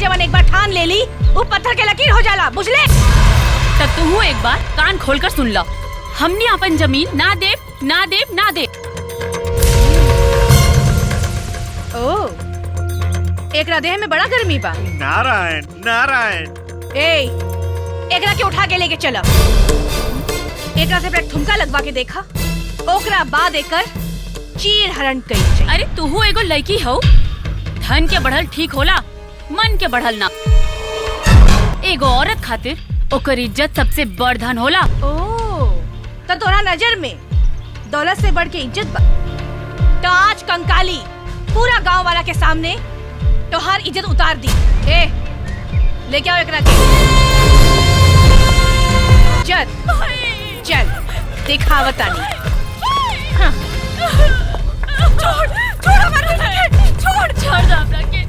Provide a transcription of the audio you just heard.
जवन एक बार ठान ले ली वो पत्थर के लकीर हो जाला, बुझले? तब तू एक बार कान खोलकर सुन लो, हमने अपन जमीन ना दे ना दे ना दे। ओ, एकरा देह में बड़ा गर्मी बा। नारायण नारायण। ए, एकरा के उठा के लेके चला। एकरा से अपना ठुमका लगवा के देखा, ओकरा बाद एकर चीर हरण कई जाए। अरे तू एगो लड़की हो, धन के बढ़ल ठीक होला, मन के बढ़ल ना। एगो औरत खातिर ओकर इज्जत सबसे बड़ धन होला। ओ, तो तोरा नजर में दौलत से बढ़ के इज्जत बा। तो आज कंकाली पूरा गांव वाला के सामने तोहार इज्जत उतार दी। ए, लेके आओ एकरा के। चल दिखावतानी। हाँ। छोड़ छोड़ हमारे, छोड़ छोड़ दो हमरा के।